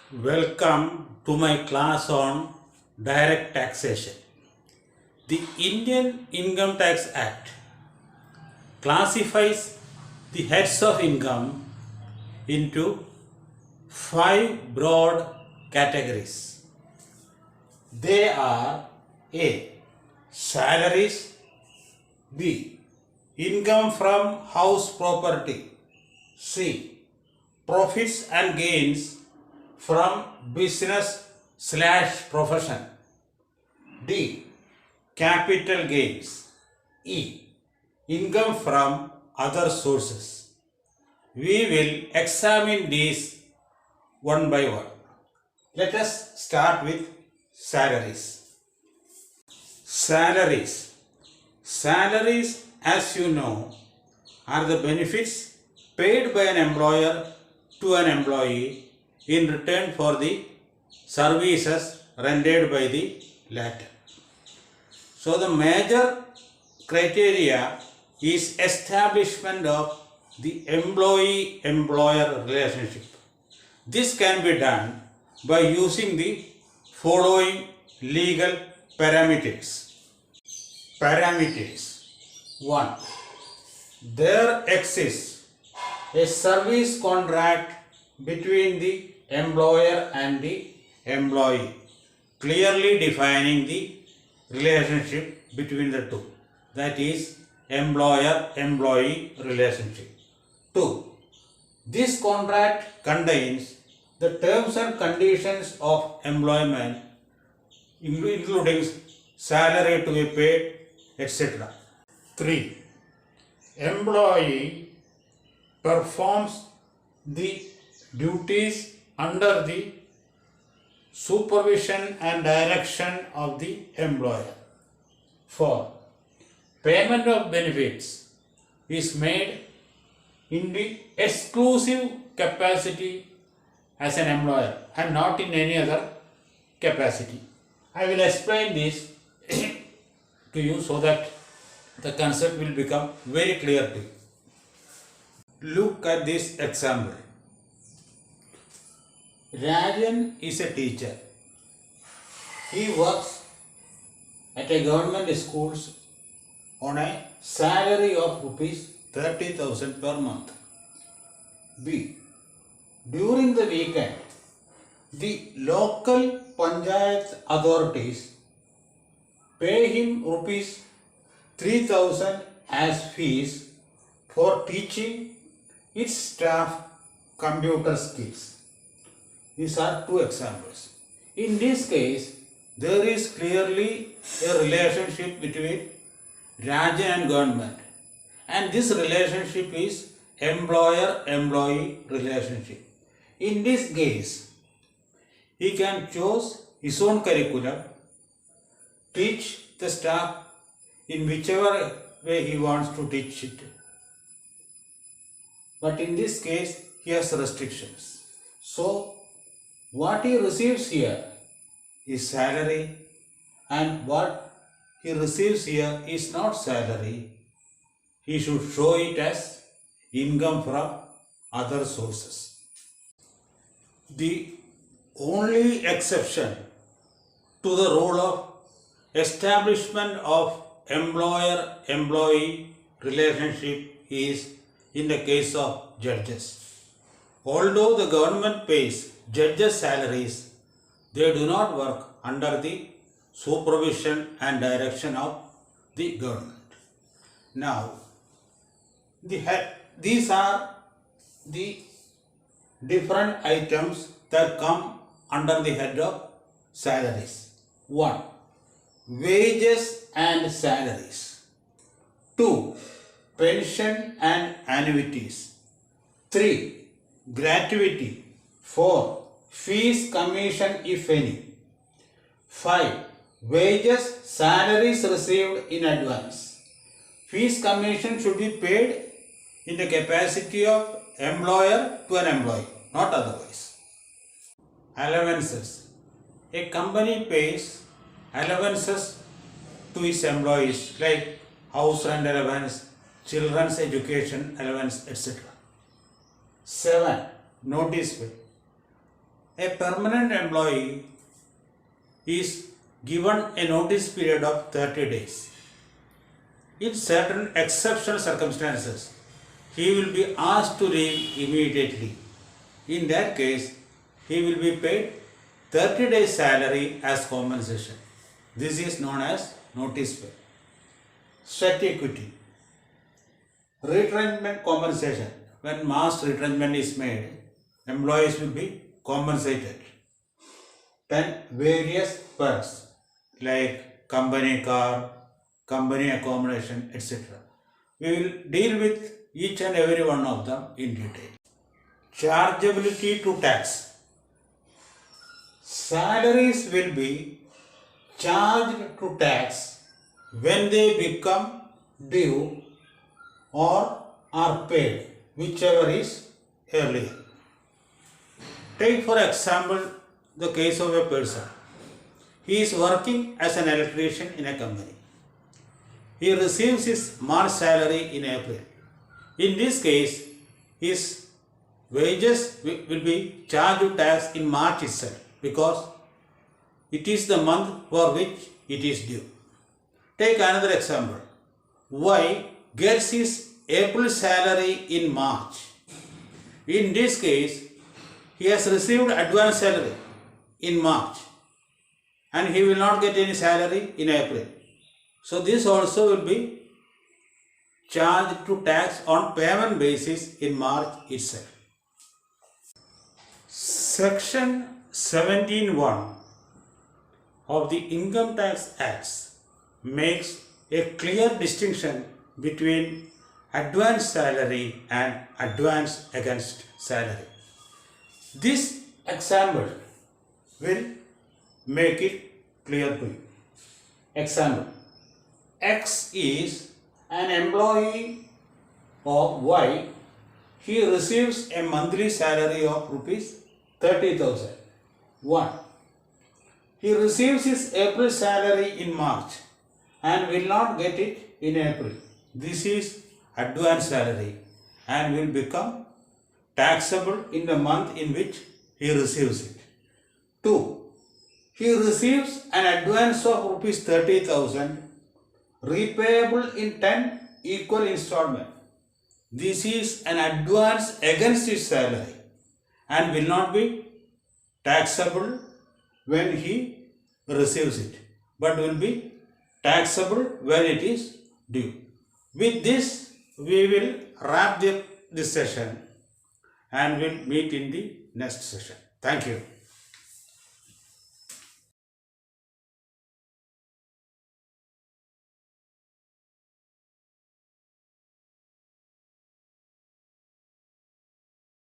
Welcome to my class on direct taxation. The Indian Income Tax Act classifies the heads of income into five broad categories. They are A. Salaries, B. Income from house property, C. Profits and gains from business/profession, D. Capital gains, E. Income from other sources. We will examine these one by one. Let us start with salaries. Salaries, as you know, are the benefits paid by an employer to an employee in return for the services rendered by the latter. So the major criteria is establishment of the employee-employer relationship. This can be done by using the following legal parameters. 1. There exists a service contract between the employer and the employee, clearly defining the relationship between the two. That is employer-employee relationship. 2. This contract contains the terms and conditions of employment, including salary to be paid, etc. 3. Employee performs the duties under the supervision and direction of the employer. 4. Payment of benefits is made in the exclusive capacity as an employer and not in any other capacity. I will explain this to you so that the concept will become very clear to you. Look at this example. Rajan is a teacher. He works at a government school on a salary of rupees 30,000 per month. B. During the weekend, the local panchayat authorities pay him rupees 3,000 as fees for teaching its staff computer skills. These are two examples. In this case, there is clearly a relationship between Rajan and government, and this relationship is employer-employee relationship. In this case, he can choose his own curriculum, teach the staff in whichever way he wants to teach it. But in this case, he has restrictions. So, what he receives here is salary, and what he receives here is not salary. He should show it as income from other sources. The only exception to the rule of establishment of employer-employee relationship is in the case of judges. Although the government pays judges' salaries, they do not work under the supervision and direction of the government. Now, these are the different items that come under the head of salaries. 1. Wages and salaries. 2. Pension and annuities. 3. Gratuity. 4. Fees, commission if any. 5. Wages, salaries received in advance. Fees, commission should be paid in the capacity of employer to an employee, not otherwise. Allowances. A company pays allowances to its employees like house rent allowance, children's education allowance, etc. 7. Notice pay. A permanent employee is given a notice period of 30 days. In certain exceptional circumstances, he will be asked to leave immediately. In that case, he will be paid 30 days salary as compensation. This is known as notice pay. Sweat equity. Retrenchment compensation. When mass retrenchment is made, employees will be compensated. Then various perks like company car, company accommodation, etc. We will deal with each and every one of them in detail. Chargeability to tax. Salaries will be charged to tax when they become due or are paid, whichever is earlier. Take for example the case of a person. He is working as an electrician in a company. He receives his March salary in April. In this case, his wages will be charged to tax in March itself because it is the month for which it is due. Take another example. Y gets his April salary in March. In this case, he has received advance salary in March and he will not get any salary in April. So this also will be charged to tax on payment basis in March itself. Section 17(1) of the Income Tax Acts makes a clear distinction between advance salary and advance against salary. This example will make it clear to you. Example: X is an employee of Y. He receives a monthly salary of rupees 30,000. 1. He receives his April salary in March and will not get it in April. This is advance salary and will become taxable in the month in which he receives it. 2. He receives an advance of rupees 30,000 repayable in 10 equal installments. This is an advance against his salary and will not be taxable when he receives it, but will be taxable when it is due. With this, we will wrap this session and we'll meet in the next session. Thank you.